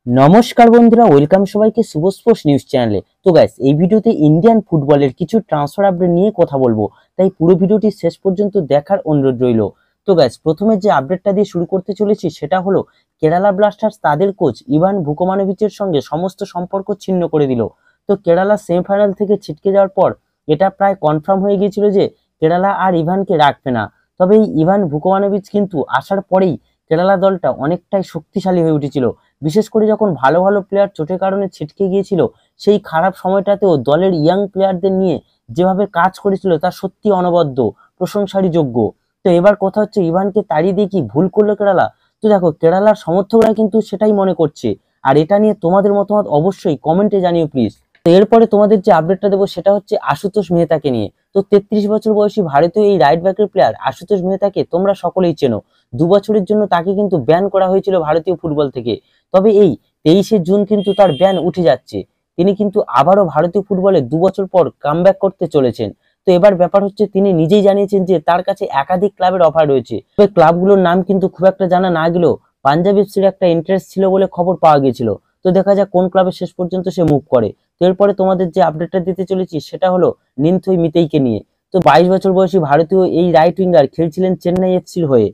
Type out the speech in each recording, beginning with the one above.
নমস্কার বন্ধুরা, ওয়েলকাম সবাইকে শুভ স্পোর্টস নিউজ চ্যানেলে। তো গাইস, এই ভিডিওতে ইন্ডিয়ান ফুটবলের কিছু ট্রান্সফার আপডেট নিয়ে কথা বলবো, তাই পুরো ভিডিওটি শেষ পর্যন্ত দেখার অনুরোধ রইল। তো গাইস, প্রথমে যে আপডেটটা দিয়ে শুরু করতে চলেছি সেটা হলো কেরালা ব্লাস্টার্স তাদের কোচ ইভান ভুকোমানোভিচের সঙ্গে সমস্ত সম্পর্ক ছিন্ন করে দিল। তো কেরালা সেমিফাইনাল থেকে ছিটকে যাওয়ার পর এটা প্রায় কনফার্ম হয়ে গিয়েছিল যে কেরালা আর ইভানকে রাখবে না। তবে এই ইভান ভুকোমানোভিচ কিন্তু আসার পরেই কেরালা দলটা অনেকটাই শক্তিশালী হয়ে উঠেছিল। বিশেষ করে যখন ভালো ভালো প্লেয়ার চোটের কারণে ছিটকে গিয়েছিল, সেই খারাপ সময়টাতেও দলের ইয়াং প্লেয়ারদের নিয়ে যেভাবে কাজ করেছিল তা সত্যি অনবদ্য, প্রশংসারই যোগ্য। তো এবার কথা হচ্ছে, ইভানকে তাড়িয়ে দিয়ে কি ভুল করলো কেরালা? তো দেখো, কেরালার সমর্থকরা কিন্তু সেটাই মনে করছে। আর এটা নিয়ে তোমাদের মতামত অবশ্যই কমেন্টে জানিও প্লিজ। তো এরপরে তোমাদের যে আপডেটটা দেবো সেটা হচ্ছে আশুতোষ মেহতাকে নিয়ে। তো 33 বছর বয়সী ভারতীয় এই রাইট ব্যাকের প্লেয়ার আশুতোষ মেহতাকে তোমরা সকলেই চেনো। 2 বছরের জন্য তাকে কিন্তু ব্যান করা হয়েছিল ভারতীয় ফুটবল থেকে। তবে এই 23শে জুন কিন্তু তার ব্যান উঠে যাচ্ছে। তিনি কিন্তু আবারও ভারতীয় ফুটবলে 2 বছর পর কামব্যাক করতে চলেছেন। তো এবার ব্যাপার হচ্ছে, তিনি নিজেই জানিয়েছেন যে তার কাছে একাধিক ক্লাবের অফার রয়েছে। তবে ক্লাবগুলোর নাম কিন্তু খুব একটা জানা না গেলেও পাঞ্জাব এফসির একটা ইন্টারেস্ট ছিল বলে খবর পাওয়া গিয়েছিল। তো দেখা যাক কোন ক্লাবে শেষ পর্যন্ত সে মুভ করে। তো এরপরে তোমাদের যে আপডেটটা দিতে চলেছি সেটা হলো নিনথই মিতেইকে নিয়ে। তো 22 বছর বয়সী ভারতীয় এই রাইট উইঙ্গার খেলছিলেন চেন্নাই এফসির হয়ে,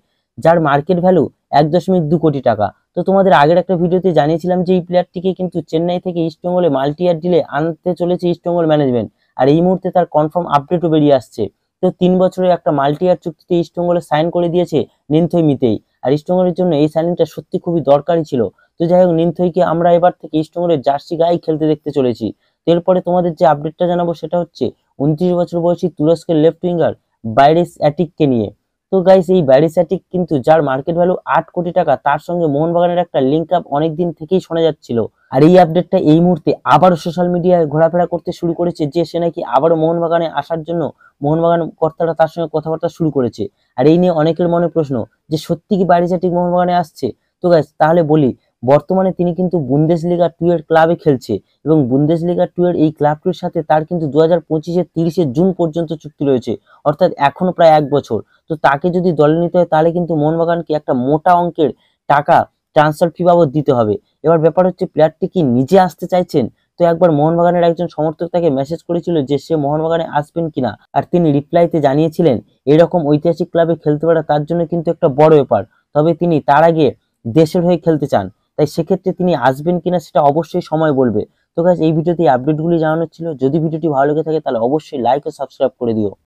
যার মার্কেট ভ্যালু 1.2 কোটি টাকা। তো তোমাদের আগের একটা ভিডিওতে জানিয়েছিলাম যে এই প্লেয়ারটিকে কিন্তু চেন্নাই থেকে ইস্টবেঙ্গলে মাল্টি ইয়ার ডিলে আনতে চলেছে ইস্টবেঙ্গল ম্যানেজমেন্ট। আর এই মুহূর্তে তার কনফার্ম আপডেটও বেরিয়ে আসছে। তো 3 বছরের একটা মাল্টি ইয়ার চুক্তিতে ইস্টবেঙ্গলে সাইন করে দিয়েছে নিনথই মিতেই। আর ইস্টবেঙ্গলের জন্য এই সাইনিংটা সত্যি খুবই দরকারি ছিল। তো যাই হোক, নিনথইকে আমরা এবার থেকে ইস্টবেঙ্গলের জার্সি গায়ে খেলতে দেখতে চলেছি। তো এরপরে তোমাদের যে আপডেটটা জানাবো সেটা হচ্ছে 29 বছর বয়সী তুরস্কের লেফট উইঙ্গার বাইরিস অ্যাটিককে নিয়ে। তো গাইস, এই ব্যারিস্যাটিক কিন্তু যার মার্কেট ভ্যালু 8 কোটি টাকা, তার সঙ্গে মোহনবাগানের একটা লিঙ্ক আপ অনেকদিন থেকেই শোনা যাচ্ছিল। আর এই আপডেটটা এই মুহূর্তে আবারও সোশ্যাল মিডিয়ায় ঘোরাফেরা করতে শুরু করেছে যে সে নাকি আবারও মোহনবাগানে আসার জন্য মোহনবাগান কর্তারা তার সঙ্গে কথাবার্তা শুরু করেছে। আর এই নিয়ে অনেকের মনে প্রশ্ন যে সত্যি কি ব্যারিস্যাটিক মোহনবাগানে আসছে? তো গাইস, তাহলে বলি, বর্তমানে তিনি কিন্তু বুন্দেসলিগা 2 এর ক্লাবে খেলছে এবং বুন্দেসলিগা 2 এর এই ক্লাবটির সাথে তার কিন্তু 2025-এর 30শে জুন পর্যন্ত চুক্তি রয়েছে, অর্থাৎ এখনো প্রায় 1 বছর। তো তাকে যদি দলে নিতে হয় তাহলে কিন্তু মোহনবাগানকে একটা মোটা অঙ্কের টাকা ট্রান্সফার ফি বাবদ দিতে হবে। এবার ব্যাপার হচ্ছে, প্লেয়ারটি কি নিজে আসতে চাইছেন? তো একবার মোহনবাগানের একজন সমর্থক তাকে মেসেজ করেছিল যে সে মোহনবাগানে আসবেন কিনা, আর তিনি রিপ্লাইতে জানিয়েছিলেন এরকম ঐতিহাসিক ক্লাবে খেলতে পারা তার জন্য কিন্তু একটা বড় ব্যাপার। তবে তিনি তার আগে দেশের হয়ে খেলতে চান, তাই সেক্ষেত্রে তিনি আসবেন কিনা সেটা অবশ্যই সময় বলবে। তো গাইস, এই ভিডিওতে আপডেটগুলি জানানোর ছিল। যদি ভিডিওটি ভালো লেগে থাকে তাহলে অবশ্যই লাইক ও সাবস্ক্রাইব করে দিও।